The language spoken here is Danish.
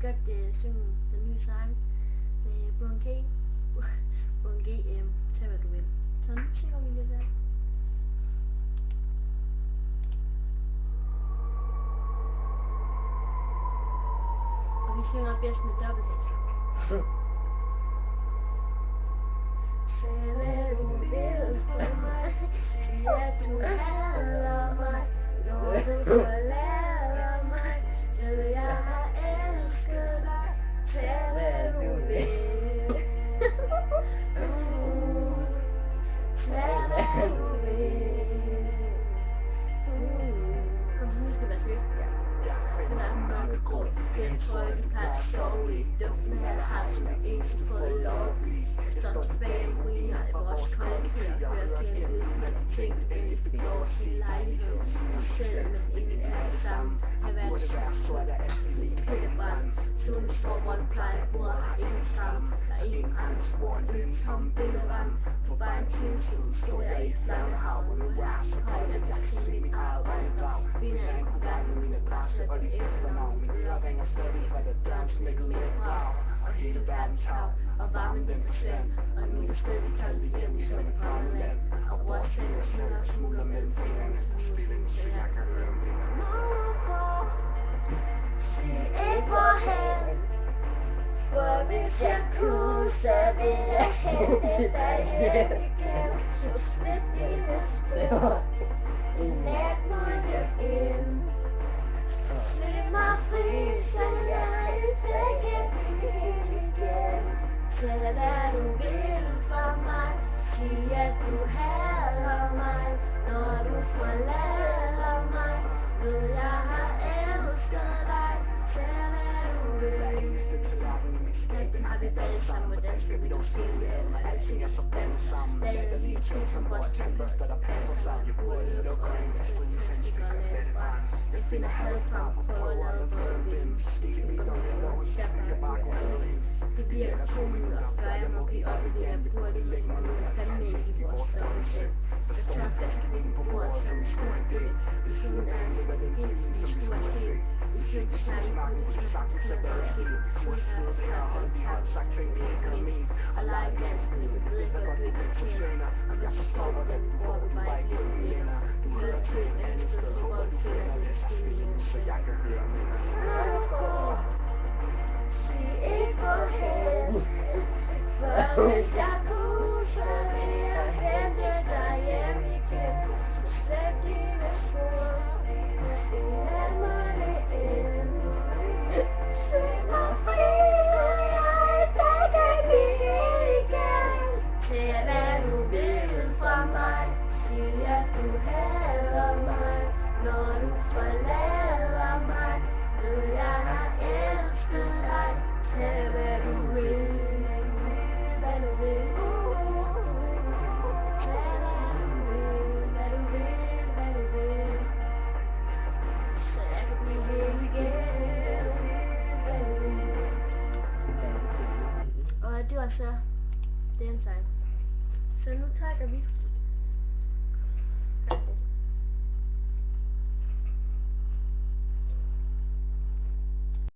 godt synge den nye sang med Bruno G. Bruno G, tag hvad du vil. Så nu synger vi lidt der. Og vi synger bedst med dobbelthæs. Say hvad du vil for mig, sig at du hader mig, når du forlader mig, så jeg har elsket dig. Say hvad du vil. Say hvad du vil. Kom, nu skal vi være seriøse. Den er mørkegrå, den trøje du plejer at sove i, duften af dig har som du eneste fået lov at blive. Står tilbage i ruiner af vores kolde køer, hører kæmpet, men ting i vores lejlighed. Og selvom ingen er det samme, har været sort af alt pillebrand. Solen står, hvor den plejer, bordet har ingen tram. Der er ingen andre spor, en som billedvand. For bare en time siden stod jeg i et flammehav, hvor nu er så højt, at jeg kan se mit eget øjendrag. Vinder jeg på gangen, mine græsser og dit efternavn. Min øre ringer stadig fra da døren smækkede med et brag. Og hele verdens hav, og varmen den forsand. Og nu er det stadig kaldt hjem som et drømmeland. Og vores fælles møller smuler mellem fingrene, så jeg kan høre mere. Sig ikke hvorhen, for hvis jeg kunne, så vil jeg hente dig hjem igen. Så slet dine spor, i nat må jeg ind. Slip mig fri, så jeg ikke kan blive igen. Sig hvad du vil for mig, sig at du hader mig, når du forlader mig, ved jeg har elsket dig. Sig hvad du vil. Næsten har vi været sammen, hvordan skal vi dog se det? Alting er så blandet sammen. Der er lige ting som vores tandbørster, der passer sammen. Jeg burde lukke øjnene, jeg skulle tænke og lade det barn. Jeg finder had frem og prøver at lade både vinde. Stik mig om det lov, jeg bare går ad ind. Det virker 2 minutter, før jeg må give op i det, jeg burde lægge mig nu. Jeg fandme ikke i vores døgn selv. Jeg tør flaskevinden på bordet, som en stor død. Ved siden af en ligger det helt, som vi skulle have sket. Vi fik snakke på det, så faktisk er det helt. Hvor jeg sidder her og holder tabt, sagt ting i økonomien. Og lege ganske, men jeg ved ikke, hvad du ikke fortjener. Og jeg forstår, hvordan du går, du bare ikke lever længere. Du hører til et andet sted, hvor du finder det stilling, så jeg kan høre mere. Når du går, sig ikke hvorhen, for hvis jeg kunne, så vil jeg hente dig hjem igen. Så slet dine spor, i nat må det ind. Slip mig fri, så jeg ikke kan blive igen. Sig hvad du vil fra mig, sig at du hader mig, når du forlader mig, ved jeg har elsket dig. Sig hvad du vil, hvad du vil. Sig hvad du vil, hvad du vil, hvad du vil. Så jeg kan blive ved igen, hvad du vil. Og det var så den sang. Så nu trækker vi